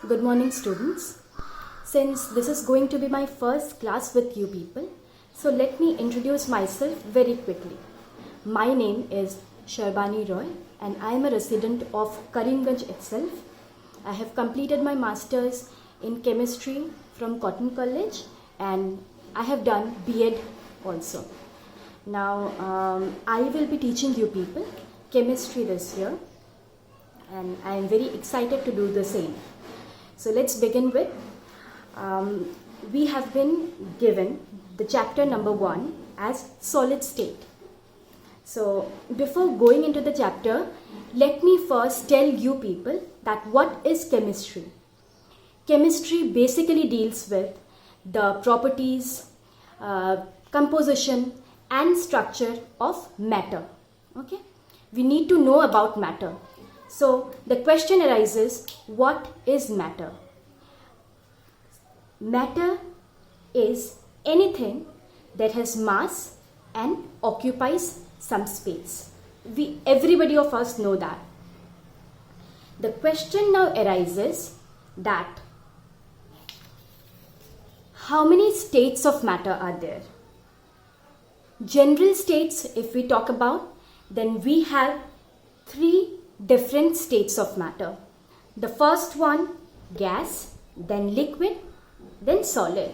Good morning, students. Since this is going to be my first class with you people, so let me introduce myself very quickly. My name is Sharbani Roy and I am a resident of Karimganj itself. I have completed my masters in chemistry from Cotton College and I have done B.Ed also. Now I will be teaching you people chemistry this year and I am very excited to do the same. So let's begin with, we have been given the chapter number 1 as solid state. So before going into the chapter, let me first tell you people that what is chemistry. Chemistry basically deals with the properties, composition and structure of matter. Okay, we need to know about matter. So the question arises, what is matter? Matter is anything that has mass and occupies some space. Everybody of us know that. The question now arises that how many states of matter are there? General states, if we talk about, then we have 3 different states of matter. The first one, gas, then liquid, then solid.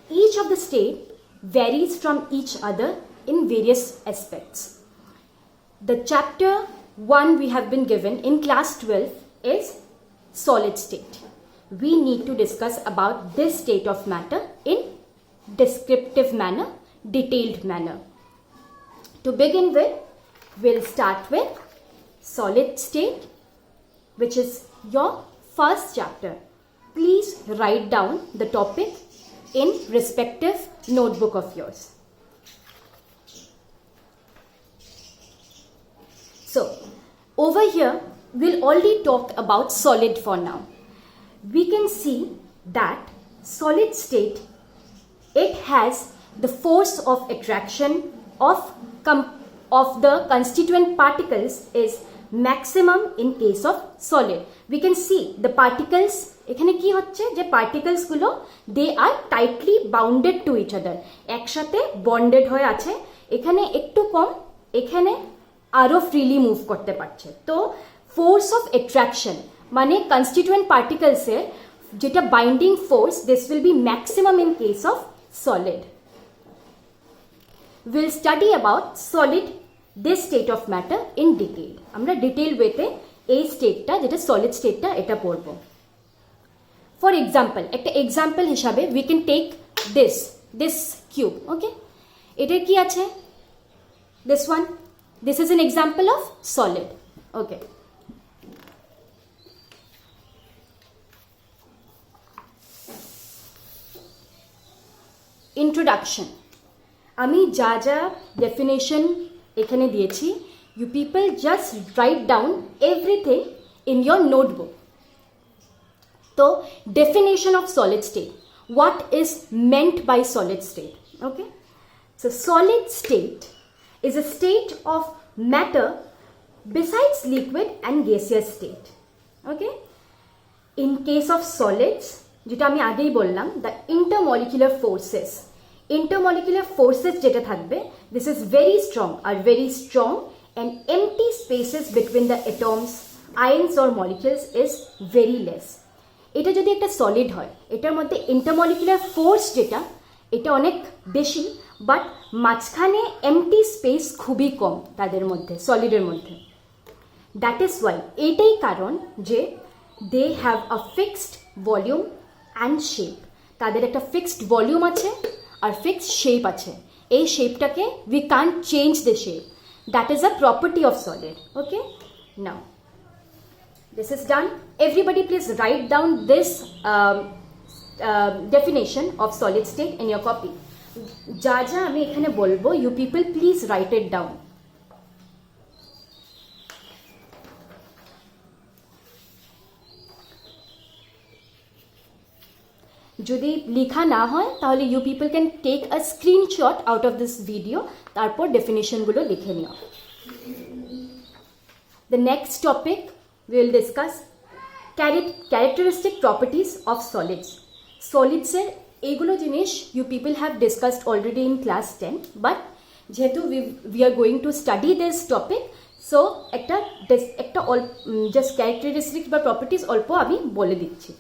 Each of the state varies from each other in various aspects. The chapter 1 we have been given in class 12 is solid state. We need to discuss about this state of matter in descriptive manner, detailed manner. To begin with, we'll start with solid state, which is your first chapter. Please write down the topic in respective notebook of yours. So, over here, we'll only talk about solid for now. We can see that solid state, it has the force of attraction of the constituent particles is maximum in case of solid. We can see the particles, এখানে কি হচ্ছে যে particles গুলো they are tightly bounded to each other, একসাথে bonded হয়ে আছে, এখানে একটু কম, এখানে আরো freely move করতে পারছে। তো force of attraction মানে constituent particles এর যেটা binding force, this will be maximum in case of solid. We'll study about solid, this state of matter in detail. আমরা detail ওয়েতে এই স্টেটটা যেটা solid স্টেটটা এটা পড়ব। For example, একটা example হিসাবে we can take this cube, okay? এটার কি আছে? This one. This is an example of solid, okay? Introduction. আমি যা যা ডেফিনেশন এখানে দিয়েছি, you people just write down everything in your notebook. So, definition of solid state. What is meant by solid state? Okay. So, solid state is a state of matter besides liquid and gaseous state. Okay. In case of solids, যেটা আমি আগেই বললাম, the intermolecular forces যেটা থাকবে, this is very strong and empty spaces between the atoms, ions or molecules is very less. এটা যদি একটা solid হয়, এটার মধ্যে intermolecular force যেটা, এটা অনেক বেশি, বাট মাঝখানে empty space খুবই কম তাদের মধ্যে, সলিডের মধ্যে। That is why এটাই কারণ যে they have a fixed volume and shape. তাদের একটা fixed volume আছে আর fixed shape আছে। এই শেপটাকে we can't change the shape. That is a property of solid. Okay? Now, this is done. Everybody please write down this definition of solid state in your copy. যা যা আমি এখানে বলবো, you people please write it down. যদি লেখা না হয় তাহলে you people can take a screenshot out of this video, তারপর ডেফিনিশনগুলো লিখে নিও। The next topic we will discuss characteristic properties of solids. সলিডসের এইগুলো জিনিস you people have discussed already in class 10, but যেহেতু we are going to study this topic, so একটা just characteristic বা properties অল্প আমি বলে দিচ্ছি।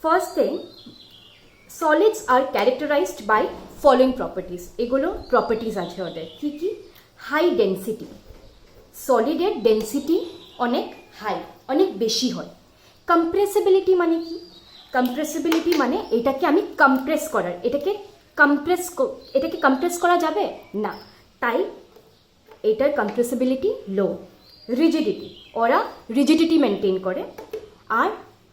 First thing, solids are characterized by following properties. এগুলো প্রপার্টিজ আছে ওদের, কী কী? হাই ডেন্সিটি, সলিডের ডেন্সিটি অনেক হাই, অনেক বেশি হয়। কম্প্রেসিবিলিটি মানে কি? কম্প্রেসিবিলিটি মানে এটাকে আমি কম্প্রেস করার, এটাকে কম্প্রেস করা যাবে না, তাই এটার কম্প্রেসিবিলিটি লো। রিজিডিটি, ওরা রিজিডিটি মেনটেন করে। আর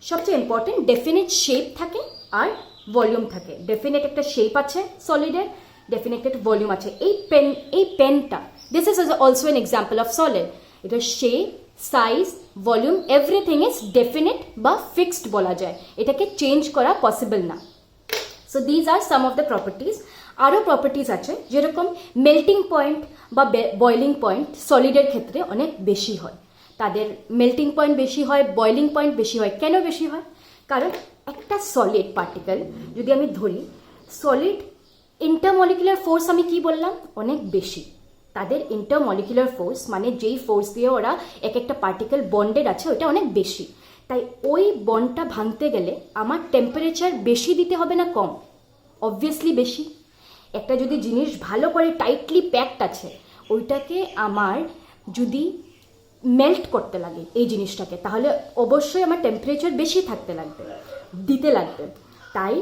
সবচেয়ে ইম্পর্টেন্ট, ডেফিনিট শেপ থাকে আর ভলিউম থাকে। ডেফিনিট একটা শেপ আছে সলিডের, ডেফিনিট একটা ভলিউম আছে। এই পেনটা, this is also an example of solid. এটার shape, size, volume, everything is definite বা ফিক্সড বলা যায়, এটাকে চেঞ্জ করা পসিবল না। So these are some of the properties. আরও প্রপার্টিজ আছে, যেরকম মেল্টিং পয়েন্ট বা বয়লিং পয়েন্ট সলিডের ক্ষেত্রে অনেক বেশি হয়। তাদের মেল্টিং পয়েন্ট বেশি হয়, বয়লিং পয়েন্ট বেশি হয়। কেন বেশি হয়? কারণ একটা সলিড পার্টিকেল যদি আমি ধরি, সলিড ইন্টারমলিকুলার ফোর্স আমি কি বললাম? অনেক বেশি। তাদের ইন্টারমলিকুলার ফোর্স মানে যেই ফোর্স দিয়ে ওরা এক একটা পার্টিকেল বন্ডেড আছে, ওটা অনেক বেশি। তাই ওই বন্ডটা ভাঙতে গেলে আমার টেম্পারেচার বেশি দিতে হবে না কম? অবভিয়াসলি বেশি। একটা যদি জিনিস ভালো করে টাইটলি প্যাকড আছে, ওইটাকে আমার যদি মেল্ট করতে লাগে এই জিনিসটাকে, তাহলে অবশ্যই আমার টেম্পারেচার বেশি দিতে লাগবে। তাই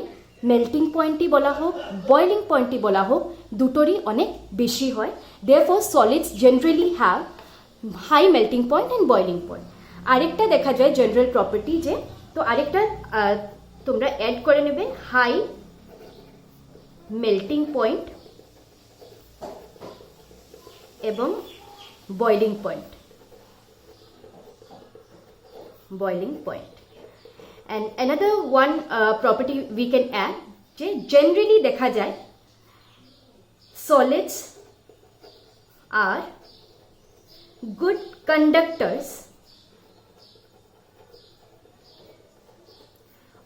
মেল্টিং পয়েন্টই বলা হোক, বয়লিং পয়েন্টই বলা হোক, দুটোরই অনেক বেশি হয়। Therefore solids generally have high melting point and boiling point. আরেকটা দেখা যায় জেনারেল প্রপার্টি, যে তো আরেকটা তোমরা অ্যাড করে নেবে, হাই মেল্টিং পয়েন্ট এবং boiling point. And another one property we can add, যে generally দেখা যায় solids are good conductors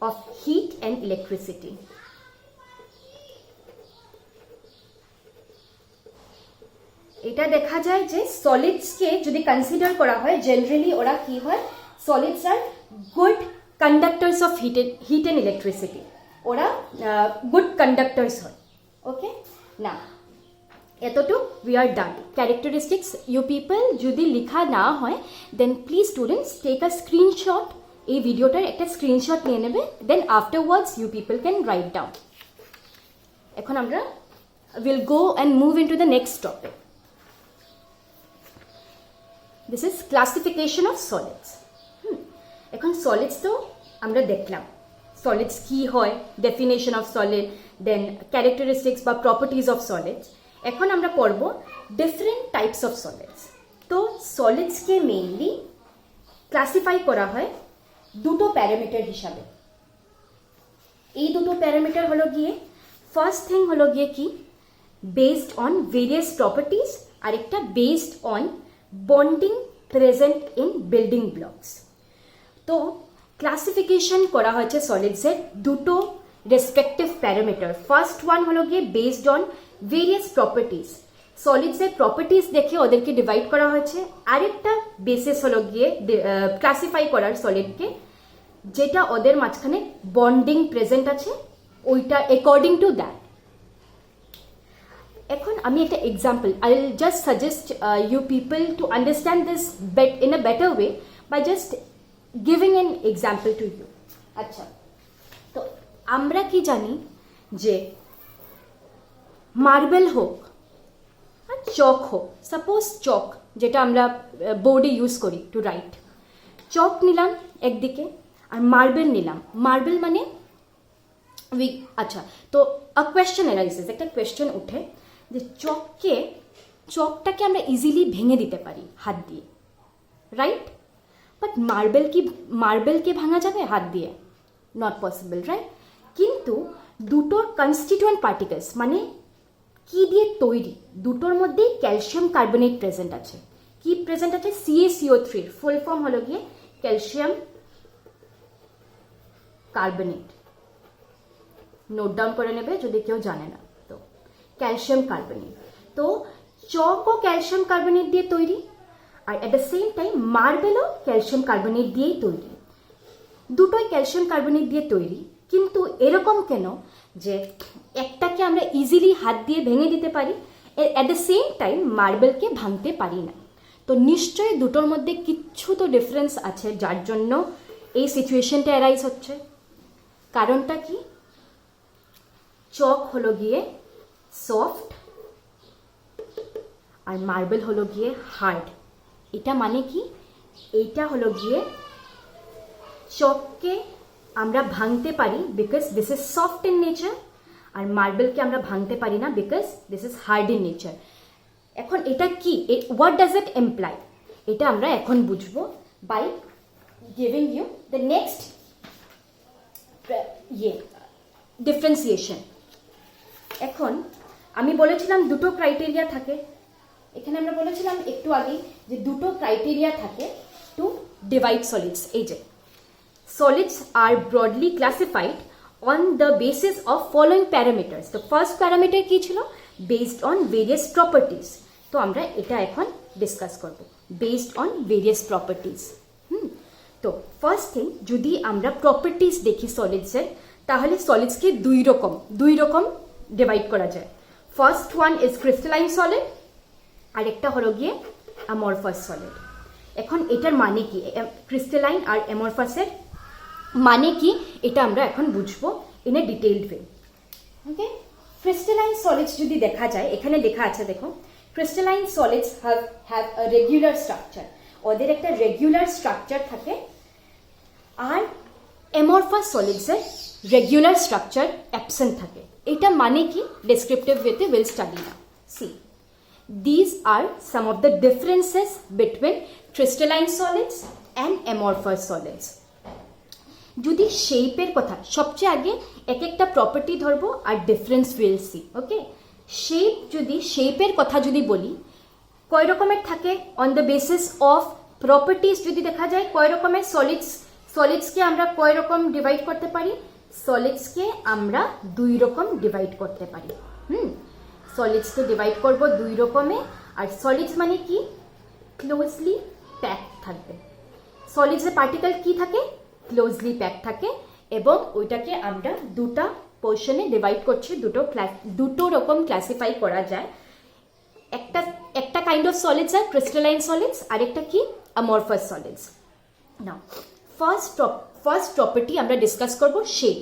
of heat and electricity. এটা দেখা যায় যে সলিডসকে যদি কনসিডার করা হয়, জেনারেলি ওরা কি হয়? Solids are good conductors of heat and electricity. ওরা গুড কন্ডাক্টার্স হয়। ওকে, না এতটুক we are done. Characteristics you people যদি লেখা না হয়, then please students take a screenshot, এই ভিডিওটার একটা স্ক্রিনশট নিয়ে নেবে, then afterwards you people can write down. এখন আমরা will go and move into the next topic. This is classification of solids. এখন সলিডস তো আমরা দেখলাম, সলিডস কি হয়, definition of solid, then characteristics বা প্রপার্টিজ অফ সলিডস। এখন আমরা পড়ব ডিফারেন্ট টাইপস অফ সলিডস। তো সলিডসকে মেইনলি ক্লাসিফাই করা হয় দুটো প্যারামিটার হিসাবে। এই দুটো প্যারামিটার হলো গিয়ে, ফার্স্ট থিং হলো গিয়ে কি, বেসড অন ভেরিয়াস প্রপার্টিজ, আর একটা based on bonding present in building blocks. তো ক্লাসিফিকেশন করা হয়েছে সলিডসের দুটো রেসপেক্টিভ প্যারামিটার। ফার্স্ট ওয়ান হলো গিয়ে বেসড অন ভেরিয়াস প্রপার্টিজ, সলিডসের প্রপার্টিজ দেখে ওদেরকে ডিভাইড করা হয়েছে। আরেকটা বেসিস হলো গিয়ে ক্লাসিফাই করার সলিডকে, যেটা ওদের মাঝখানে বন্ডিং প্রেজেন্ট আছে, ওইটা অ্যাকর্ডিং টু দ্যাট। এখন আমি একটা example, I will just suggest you people to understand this in a better way by just giving an example to you. আচ্ছা, তো আমরা কি জানি যে মার্বেল হোক আর চক হোক, সাপোজ চক যেটা আমরা বোর্ডে ইউজ করি টু রাইট, চক নিলাম একদিকে আর মার্বেল নিলাম। মার্বেল মানে আচ্ছা, তো আ কোয়েশ্চেন অ্যারাইজেস, একটা কোয়েশ্চেন উঠে যে চকটাকে আমরা ইজিলি ভেঙে দিতে পারি হাত দিয়ে, রাইট? বাট মার্বেলকে ভাঙা যাবে হাত দিয়ে? Not possible, right? কিন্তু দুটোর কনস্টিটিউয়েন্ট পার্টিকেলস মানে কি দিয়ে তৈরি, দুটোর মধ্যেই ক্যালসিয়াম কার্বনেট প্রেজেন্ট আছে। কি প্রেজেন্ট আছে? CaCO3, ফুল ফর্ম হলো গিয়ে ক্যালসিয়াম কার্বনেট, নোট ডাউন করে নেবে যদি কেউ জানে না। তো ক্যালসিয়াম কার্বনেট, তো চকও ক্যালসিয়াম কার্বনেট দিয়ে তৈরি, আর অ্যাট দ্য সেম টাইম মার্বেলও ক্যালসিয়াম কার্বনেট দিয়েই তৈরি, দুটোই ক্যালসিয়াম কার্বনেট দিয়ে তৈরি। কিন্তু এরকম কেন যে একটাকে আমরা ইজিলি হাত দিয়ে ভেঙে দিতে পারি, অ্যাট দ্য সেম টাইম মার্বেলকে ভাঙতে পারি না? তো নিশ্চয়ই দুটোর মধ্যে কিচ্ছু তো ডিফারেন্স আছে, যার জন্য এই সিচুয়েশনটা অ্যারাইজ হচ্ছে। কারণটা কি? চক হলো গিয়ে সফট আর মার্বেল হলো গিয়ে হার্ড। এটা মানে কি? এইটা হলো গিয়ে চককে আমরা ভাঙতে পারি because this is soft in nature, আর মার্বেলকে আমরা ভাঙতে পারি না because this is hard in nature. এখন এটা কি, হোয়াট ডাজ ইট এমপ্লাই, এটা আমরা এখন বুঝবো by giving you the next differentiation. এখন আমি বলেছিলাম দুটো ক্রাইটেরিয়া থাকে, এখানে আমরা বলেছিলাম একটু আগেই যে দুটো ক্রাইটেরিয়া থাকে টু ডিভাইড সলিডস। এই যে solids are broadly classified on the basis of following parameters. তো ফার্স্ট প্যারামিটার কি ছিল? Based on various properties. তো আমরা এটা এখন ডিসকাস করব, বেসড অন ভেরিয়াস প্রপার্টিজ। তো ফার্স্ট থিং, যদি আমরা প্রপার্টিজ দেখি সলিডসের, তাহলে সলিডসকে দুই রকম ডিভাইড করা যায়। First one is crystalline solid, আরেকটা হলো গিয়ে অ্যামরফাস সলিড। এখন এটার মানে কি, ক্রিস্টালাইন আর অ্যামরফাসের মানে কি, এটা আমরা এখন বুঝবো in a detailed way. Okay, crystalline solids যদি দেখা যায়, এখানে লেখা আছে দেখো, crystalline solids have a regular structure, ওদের একটা রেগুলার স্ট্রাকচার থাকে। আর অ্যামরফাস সলিডসের রেগুলার স্ট্রাকচার অ্যাবসেন্ট থাকে। এটা মানে কি, ডেসক্রিপটিভ ওয়েতে will study now. See, these are some of the differences between crystalline solids and amorphous solids. যদি শেপের কথা, সবচেয়ে আগে এক একটা প্রপার্টি ধরবো আর ডিফারেন্স উইল সি। ওকে, শেপের কথা যদি বলি, কয় রকমের থাকে on the basis of properties যদি দেখা যায়, কয় রকমের সলিডসকে আমরা কয় রকম ডিভাইড করতে পারি? সলিডসকে আমরা দুই রকম ডিভাইড করতে পারি। সলিডসকে ডিভাইড করব দুই রকমে। আর সলিডস মানে কি? ক্লোজলি প্যাক থাকবে। সলিডসের পার্টিকেল কি থাকে? ক্লোজলি প্যাক থাকে, এবং ওইটাকে আমরা দুটা পোর্শনে ডিভাইড করছি, দুটো রকম ক্লাসিফাই করা যায়। একটা kind of solids are crystalline solids, আরেকটা কি? Amorphous solids. Now first property আমরা ডিসকাস করব শেপ।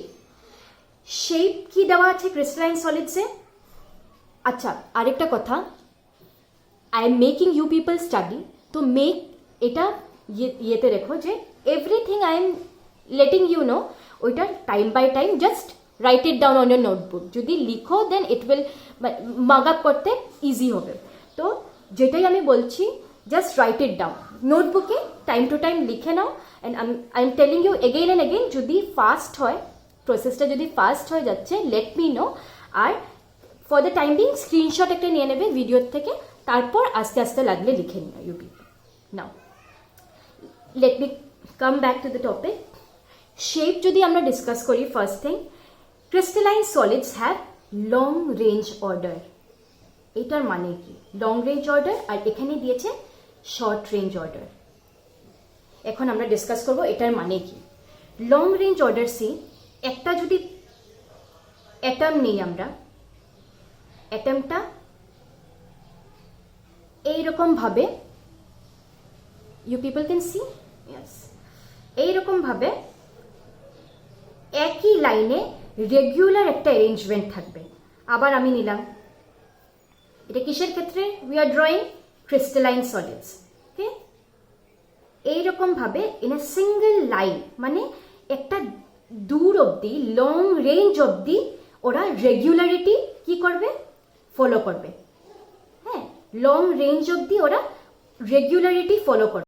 শেপ কি দেওয়া আছে ক্রিস্টালাইন সলিডসে? আচ্ছা, আরেকটা কথা, I am making you people study, তো মেক এটা ইয়েতে রেখো যে everything I am letting you know, ওইটা time by time just write it down on your notebook. যদি লিখো then it will mug up করতে ইজি হবে। তো যেটাই আমি বলছি জাস্ট রাইট ইট ডাউন নোটবুকে, টাইম টু টাইম লিখে নাও। And I am telling you again and again, যদি ফাস্ট হয়, প্রসেসটা যদি ফাস্ট হয়ে যাচ্ছে, লেট মি নো। আর for the time being screenshot একটা নিয়ে নেবে ভিডিওর থেকে, তারপর আস্তে আস্তে লাগলে লিখে নিও you people. Now let me come back to the topic. Shape যদি আমরা ডিসকাস করি, first thing, crystalline solids have long range order. এটার মানে কি? লং রেঞ্জ অর্ডার, আর এখানে দিয়েছে শর্ট রেঞ্জ অর্ডার। এখন আমরা ডিসকাস করব এটার মানে কি। লং রেঞ্জ অর্ডার সি, একটা যদি অ্যাটম নেই আমরা, অ্যাটমটা এইরকম ভাবে, you people can see, yes, এইরকম ভাবে একই লাইনে রেগুলার একটা অ্যারেঞ্জমেন্ট থাকবে। আবার আমি নিলাম, এটা কিসের ক্ষেত্রে? We are drawing crystalline solids. Okay, এইরকম ভাবে ইন এ সিঙ্গেল লাইন, মানে একটা দূর অবধি, লং রেঞ্জ অবধি ওরা রেগুলারিটি কি করবে? ফলো করবে। হ্যাঁ, লং রেঞ্জ অবধি ওরা রেগুলারিটি ফলো করবে।